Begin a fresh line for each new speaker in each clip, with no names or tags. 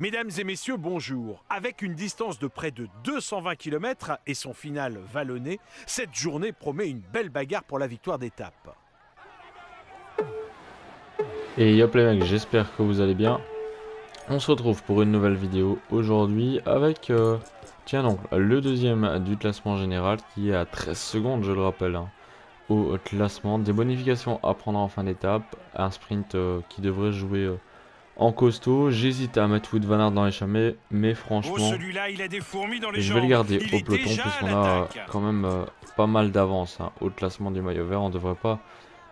Mesdames et messieurs, bonjour. Avec une distance de près de 220 km et son final vallonné, cette journée promet une belle bagarre pour la victoire d'étape.
Et yop les mecs, j'espère que vous allez bien. On se retrouve pour une nouvelle vidéo aujourd'hui avec, tiens donc, le deuxième du classement général qui est à 13 secondes, je le rappelle, hein, au classement. Des bonifications à prendre en fin d'étape, un sprint qui devrait jouer en costaud. J'hésite à mettre Wout van Aert dans les chamets, mais
Oh,
franchement,
celui-là, il a des fourmis dans les
je vais le
jambes.
garder
Il
au
est
peloton
déjà à
puisqu'on a
l'attaque.
quand même pas mal d'avance hein, au classement du maillot vert. On devrait pas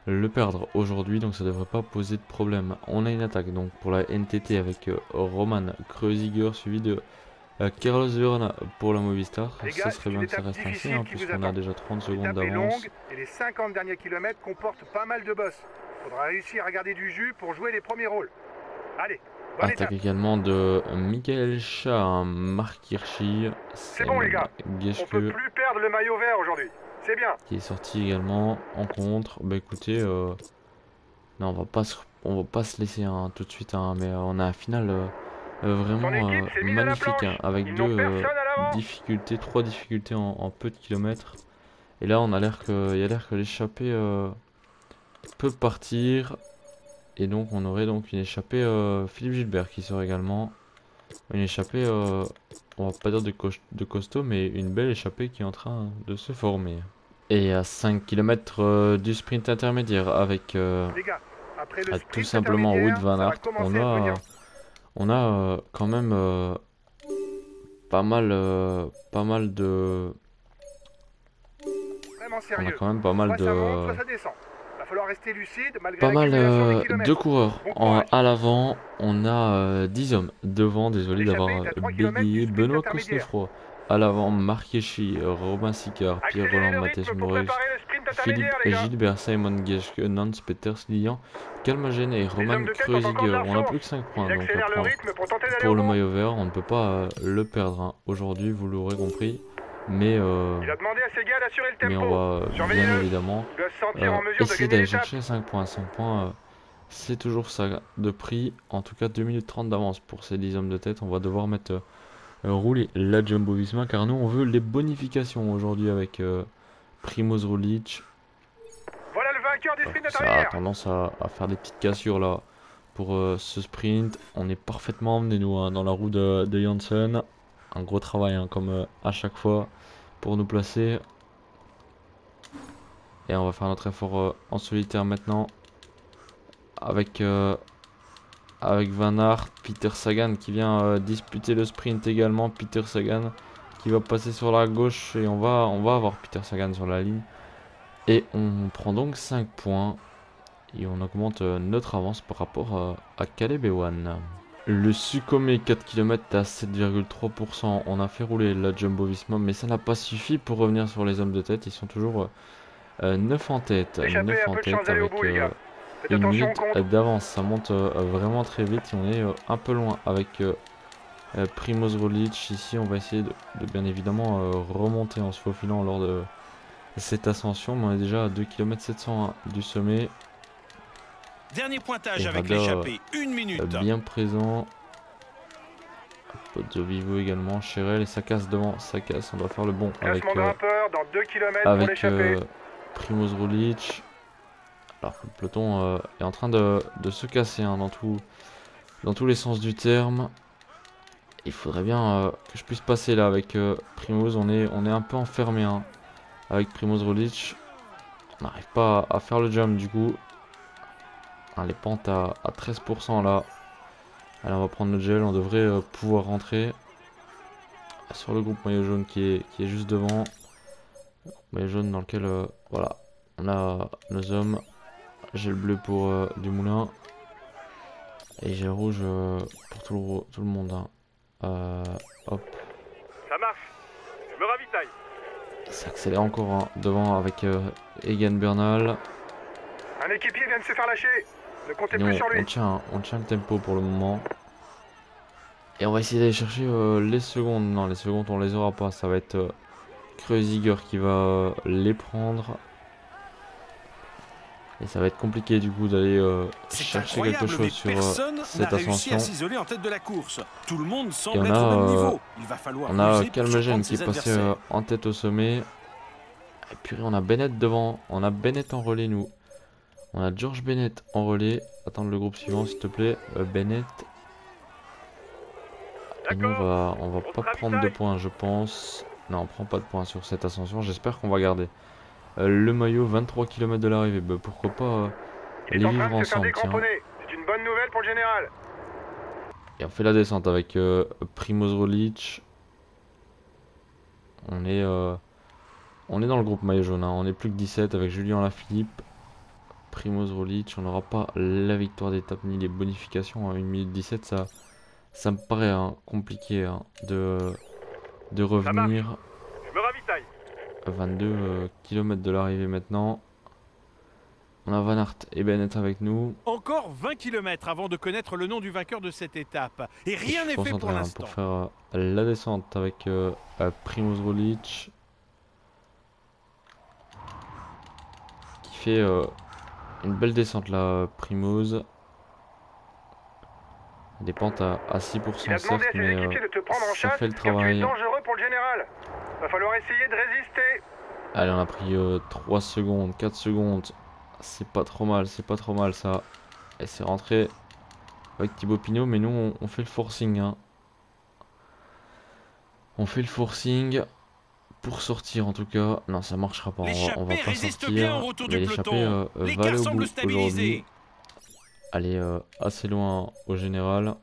le perdre aujourd'hui, donc ça devrait pas poser de problème. On a une attaque donc pour la NTT avec Roman Kreuziger suivi de Carlos Verona pour la Movistar. Ça serait bien que ça reste ainsi hein, puisqu'on a déjà 30 secondes
L'étape est
d'avance.
longue et les 50 derniers kilomètres comportent pas mal de boss. Faudra réussir à garder du jus pour jouer les premiers rôles. Allez, bonne
Attaque
étape.
également de Michael Scha, Mark Hirschi,
C'est bon les gars, on peut plus perdre le maillot vert aujourd'hui. C'est bien.
qui est sorti également en contre. Bah écoutez, non, on va pas se laisser hein, tout de suite, hein, mais on a un final
Ton
vraiment
équipe s'est mise à la
magnifique hein,
planche.
avec
Ils n'ont personne à l'avant.
difficultés, trois difficultés en peu de kilomètres. Et là, il y a l'air que l'échappée peut partir. Et donc, on aurait donc une échappée Philippe Gilbert qui serait également une échappée, on va pas dire de costaud, mais une belle échappée qui est en train de se former. Et à 5 km du sprint intermédiaire avec
Les gars, après le
tout
sprint
simplement Wout
intermédiaire,
van
ça va
Aert,
commencer à devenir
on a quand même pas mal de...
vraiment
On a
sérieux.
quand même pas mal
Soit ça monte,
de...
soit ça descend. Va falloir rester lucide malgré
Pas mal
l'accumulation des
de
kilomètres.
coureurs
Bon courage.
à l'avant. On a 10 hommes devant. Désolé
L'échappée
d'avoir
est à 3 km du
bégayé.
sprint
Benoît
intermédiaire.
Cosnefroy à l'avant. Marc Hirschi, Robin Sicard, Pierre
Accélérez
Roland,
le
Mathias
rythme pour
Morel,
préparer le sprint
Philippe
intermédiaire les gars.
Gilbert, Simon Geschke, Nance Peters, Lilian, Kalmagen et
Les
Roman
hommes de tête ont encore de
Kreuziger.
la
On a
ressources.
plus que 5 points
Ils
donc à
accélèrent le
prendre.
rythme pour tenter d'aller
Pour
au
le
bout.
maillot vert, on ne peut pas le perdre hein. Aujourd'hui, vous l'aurez compris. Mais,
Il a demandé à ses gars d'assurer le tempo.
on va bien
Surveillez-le.
évidemment
Ils doivent se sentir en mesure de
essayer
gagner
d'aller
l'étape.
chercher 5 points. 5 points, c'est toujours ça de prix. En tout cas, 2 minutes 30 d'avance pour ces 10 hommes de tête. On va devoir mettre rouler la Jumbo Visma car nous, on veut les bonifications aujourd'hui avec Primoz Roglic.
Voilà le vainqueur du sprint
Ça a
intermédiaire.
tendance à faire des petites cassures là pour ce sprint. On est parfaitement emmené nous hein, dans la roue de Janssen. Un gros travail hein, comme à chaque fois pour nous placer. Et on va faire notre effort en solitaire maintenant avec Van Aert, Peter Sagan qui vient disputer le sprint également. Peter Sagan qui va passer sur la gauche et on va avoir Peter Sagan sur la ligne. Et on prend donc 5 points et on augmente notre avance par rapport à Caleb Ewan. Le Sukhomey 4 km à 7,3%. On a fait rouler la Jumbo Visma mais ça n'a pas suffi pour revenir sur les hommes de tête. Ils sont toujours 9 en tête.
L'échappée
9
a
en
peu de chance
tête
d'aller au
avec
bout les gars. Faites
une
attention au
minute
compte.
d'avance. Ça monte vraiment très vite. On est un peu loin avec Primoz Roglic. Ici, on va essayer de bien évidemment remonter en se faufilant lors de cette ascension. Mais on est déjà à 2 km 700 du sommet.
Dernier pointage
Et
avec
Radar,
l'échappée. Une minute.
bien présent. Pozzo Vivo également. Cherel et ça casse devant. Ça casse. On doit faire le bon avec,
Classement grimpeur dans 2 km pour l'échappée.
Primoz Roglic. Alors que le peloton est en train de se casser hein, dans tous les sens du terme. Il faudrait bien que je puisse passer là avec Primoz. On est un peu enfermé hein, avec Primoz Roglic. On n'arrive pas à faire le jump du coup. Hein, les pentes à 13% là. Allez, on va prendre le gel. On devrait pouvoir rentrer sur le groupe maillot jaune qui est juste devant. Maillot jaune dans lequel voilà, on a nos hommes. J'ai le bleu pour Dumoulin. Et j'ai le rouge pour tout le monde. Hein. Hop.
Ça marche. Je me ravitaille.
Ça accélère encore hein, devant avec Egan Bernal.
Un équipier vient de se faire lâcher. Ne comptez
Et
plus sur lui.
on tient le tempo pour le moment. Et on va essayer d'aller chercher les secondes. Non, les secondes on les aura pas. Ça va être Kreuziger qui va les prendre. Et ça va être compliqué du coup d'aller
C'est
chercher quelque
incroyable, mais
chose sur
personne n'a
cette
réussi à
ascension.
s'isoler en tête de la course. Tout le monde
Et
semble
on
être au même
a,
niveau. Il va falloir
on a
ruser pour
Calmegen
surprendre
qui est
ses
passé
adversaires.
en tête au sommet. Et puis on a Bennett devant, on a Bennett en relais nous. On a George Bennett en relais. Attends le groupe suivant s'il te plaît. Bennett. Et nous on va pas prendre de points je pense. Non on prend pas de points sur cette ascension. J'espère qu'on va garder le maillot 23 km de l'arrivée. Bah, pourquoi pas
Il
les
est en train
vivre
de se faire
ensemble tiens.
décramponner. C'est une bonne nouvelle pour le général.
Et on fait la descente avec Primoz Roglic. On est dans le groupe maillot jaune, hein. On est plus que 17 avec Julien Lafilippe. Primoz Roglic, on n'aura pas la victoire d'étape ni les bonifications. À 1 minute 17, ça me paraît compliqué de revenir.
Je me ravitaille.
22 km de l'arrivée maintenant. On a Van Aert et Bennett avec nous.
Encore 20 km avant de connaître le nom du vainqueur de cette étape. Et rien n'est fait pour l'instant.
Pour faire la descente avec Primoz Roglic. Qui fait une belle descente là, Primoz. Des pentes à 6%
Il a demandé
certes,
à ses
mais
équipiers de te prendre en
ça
chasse
fait le
car tu es
travail.
dangereux pour le général. Va falloir essayer de résister.
Allez, on a pris 3 secondes, 4 secondes. C'est pas trop mal ça. Et c'est rentré avec Thibaut Pinot, mais nous on fait le forcing. Hein. On fait le forcing pour sortir en tout cas. Non, ça marchera pas, on va pas sortir. Mais l'échappée va aller au bout aujourd'hui. Aller assez loin au général.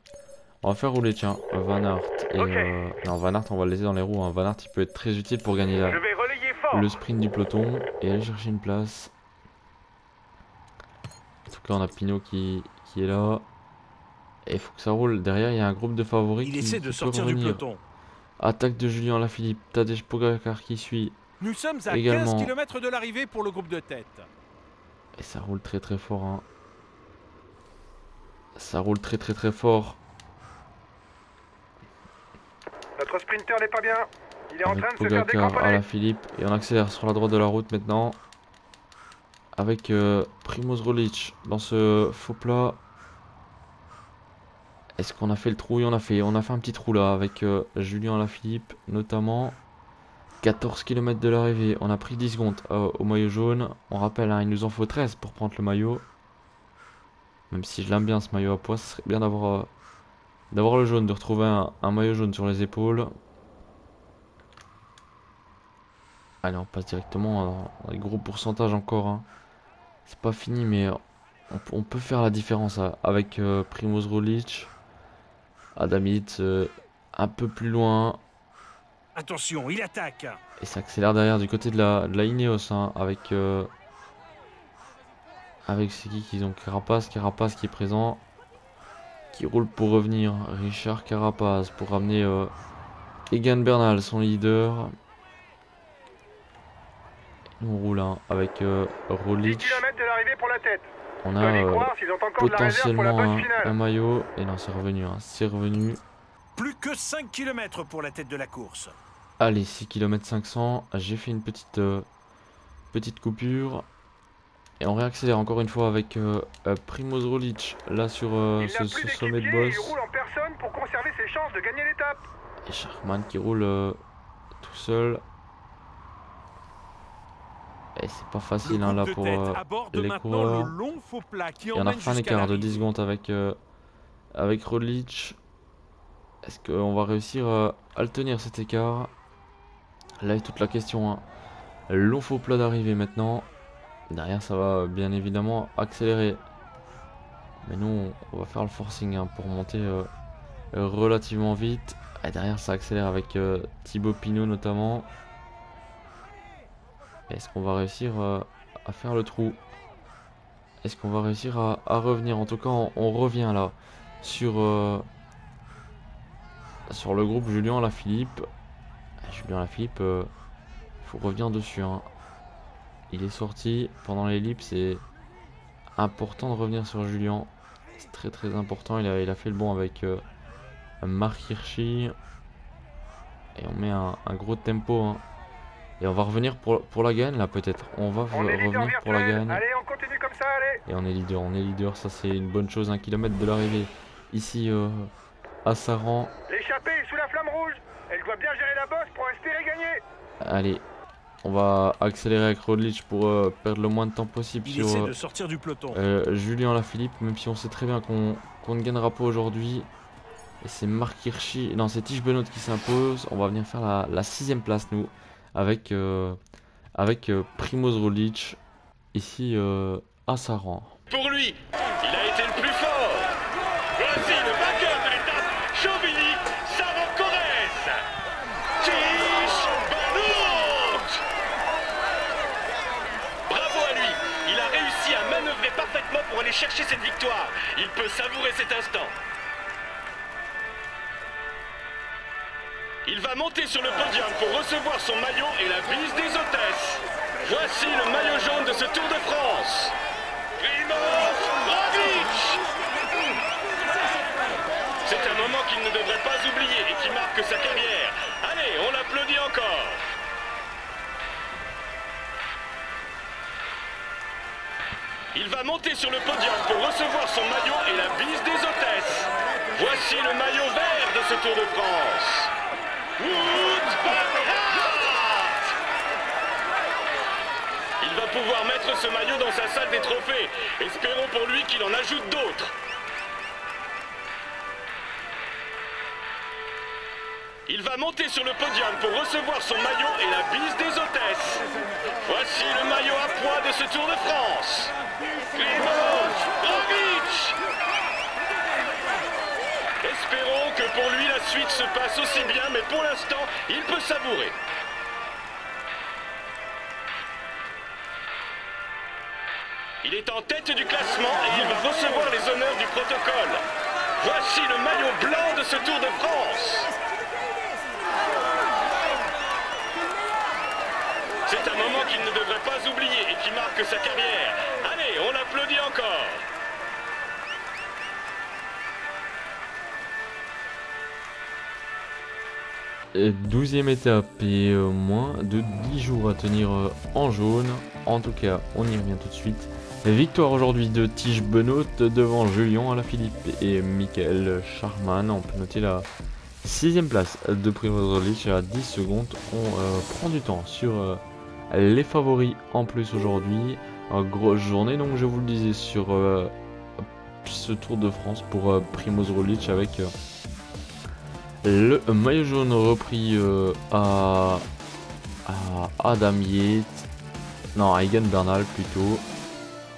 On va faire rouler, tiens, Van Aert. Et, non, Van Aert, on va le laisser dans les roues. Hein. Van Aert, il peut être très utile pour gagner
Je vais relayer fort.
le sprint du peloton et aller chercher une place. En tout cas, on a Pinot qui est là. Et il faut que ça roule. Derrière, il y a un groupe de favoris
Il essaie de sortir du peloton.
Attaque de Julien Lafilippe. Tadej Pogacar qui suit.
Nous sommes à
également
15 km de l'arrivée pour le groupe de tête.
Et ça roule très très fort. Hein. Ça roule très très très fort.
Notre sprinter n'est pas bien. Il est en
Avec
train de se faire
Pogacar à
décramponner.
Lafilippe. Et on accélère sur la droite de la route maintenant. Avec Primoz Roglic dans ce faux plat. Est-ce qu'on a fait le trou? Oui, on a fait un petit trou là avec Julien Lafilippe notamment. 14 km de l'arrivée, on a pris 10 secondes au maillot jaune. On rappelle, hein, il nous en faut 13 pour prendre le maillot. Même si je l'aime bien ce maillot à pois, ce serait bien d'avoir le jaune, de retrouver un maillot jaune sur les épaules. Allez, on passe directement dans les gros pourcentages encore. Hein. C'est pas fini, mais on peut faire la différence avec Primoz Roglic. Adam Yates un peu plus loin.
Attention, il attaque.
Et ça accélère derrière du côté de la Ineos. Hein, avec c'est qui qu'ils ont Carapaz qui est présent. Qui roule pour revenir. Richard Carapaz pour ramener Egan Bernal, son leader. On roule hein, avec
10
Roglic.
km de l'arrivée pour la tête.
On
Je dois les
a
croire s'ils ont encore de la réserve pour la
potentiellement
bonne finale.
un maillot. Et non, c'est revenu. Hein, c'est revenu.
Plus que 5 km pour la tête de la course.
Allez, 6 km 500. J'ai fait une petite coupure. Et on réaccélère encore une fois avec Primoz Roglic là sur ce sommet de boss.
Il roule en personne pour conserver ses chances de gagner l'étape.
Et Sharkman qui roule tout seul. Et c'est pas facile hein, là pour les coureurs. Et on a refait un écart de 10 secondes avec Roglic. Est-ce qu'on va réussir à le tenir cet écart? Là est toute la question. Hein. Long faux plat d'arrivée maintenant. Derrière ça va bien évidemment accélérer. Mais nous on va faire le forcing hein, pour monter relativement vite. Et derrière ça accélère avec Thibaut Pinot notamment. Est-ce qu'on va réussir à faire le trou? Est-ce qu'on va réussir à revenir? En tout cas on revient là sur le groupe Julien Lafilippe. Julien Lafilippe, il faut revenir dessus. Hein. Il est sorti pendant l'ellipse, c'est important de revenir sur Julien. C'est très très important. Il a fait le bon avec Marc Hirschi. Et on met un gros tempo. Hein. Et on va revenir pour la gagne là peut-être. On va revenir pour la gagne.
Allez, on continue comme ça, allez.
Et on est leader, ça c'est une bonne chose, 1 km de l'arrivée. Ici à Saran.
L'échappée est sous la flamme rouge. Elle doit bien gérer la bosse pour espérer gagner.
Allez, on va accélérer avec Roglic pour perdre le moins de temps possible
Il essaie de sortir du peloton.
Julien Alaphilippe, même si on sait très bien qu'on ne gagnera pas aujourd'hui. Et c'est Marc Hirschi, non c'est Tish Benoît qui s'impose. On va venir faire la 6ème place nous, avec Primoz Roglic, ici à Saran.
Pour lui, il a été le plus fort. Voici le vainqueur de l'étape, Chauvigny Saran-Corrèze, Tish Benoît. Bravo à lui, il a réussi à manœuvrer parfaitement pour aller chercher cette victoire. Il peut savourer cet instant. Il va monter sur le podium pour recevoir son maillot et la bise des hôtesses. Voici le maillot jaune de ce Tour de France. Primoz Roglic. C'est un moment qu'il ne devrait pas oublier et qui marque sa carrière. Allez, on l'applaudit encore. Il va monter sur le podium pour recevoir son maillot et la bise des hôtesses. Voici le maillot vert de ce Tour de France. Wout van Aert. Il va pouvoir mettre ce maillot dans sa salle des trophées. Espérons pour lui qu'il en ajoute d'autres. Il va monter sur le podium pour recevoir son maillot et la bise des hôtesses. Voici le maillot à poids de ce Tour de France. Primoz Roglic. Espérons que pour lui la suite se passe aussi bien, mais pour l'instant, il peut savourer. Il est en tête du classement et il va recevoir les honneurs du protocole. Voici le maillot blanc de ce Tour de France. C'est un moment qu'il ne devrait pas oublier et qui marque sa carrière. Allez, on l'applaudit encore.
Et 12e étape et moins de 10 jours à tenir en jaune. En tout cas, on y revient tout de suite. Victoire aujourd'hui de Tish Benoît devant Julien Alaphilippe et Michael Scharmann. On peut noter la 6ème place de Primoz Roglic à 10 secondes. On prend du temps sur les favoris en plus aujourd'hui. Grosse journée, donc je vous le disais, sur ce Tour de France pour Primoz Roglic avec le maillot jaune repris à Adam Yates. Non, à Egan Bernal plutôt.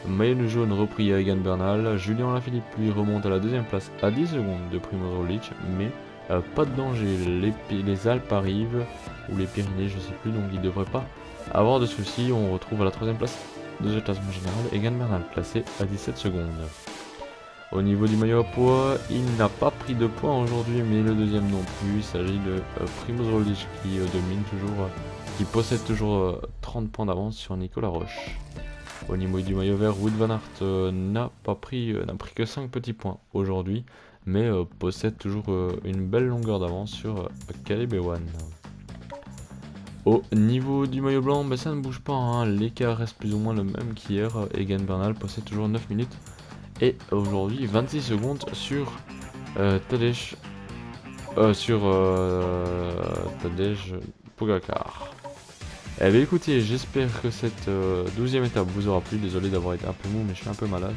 Maillot jaune repris à Egan Bernal. Julien Alaphilippe lui remonte à la 2ème place à 10 secondes de Primoz Roglic, mais pas de danger. Les Alpes arrivent, ou les Pyrénées, je sais plus, donc il ne devrait pas avoir de soucis. On retrouve à la 3ème place de ce classement général Egan Bernal, placé à 17 secondes. Au niveau du maillot à poids, il n'a pas pris de points aujourd'hui, mais le 2e non plus. Il s'agit de Primoz Roglic qui domine toujours, qui possède toujours 30 points d'avance sur Nicolas Roche. Au niveau du maillot vert, Wout van Aert n'a pris que 5 petits points aujourd'hui, mais possède toujours une belle longueur d'avance sur Caleb Ewan. Au niveau du maillot blanc, ça ne bouge pas, hein. L'écart reste plus ou moins le même qu'hier. Egan Bernal possède toujours 9 minutes et aujourd'hui 26 secondes sur Tadej Pogacar. Eh bien écoutez, j'espère que cette 12e étape vous aura plu. Désolé d'avoir été un peu mou, mais je suis un peu malade.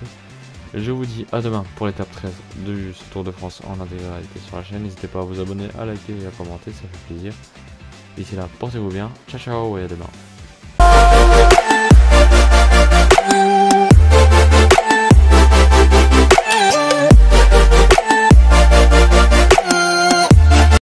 Je vous dis à demain pour l'étape 13 de ce Tour de France en intégralité sur la chaîne. N'hésitez pas à vous abonner, à liker et à commenter, ça fait plaisir. D'ici là, portez-vous bien, ciao ciao et à demain.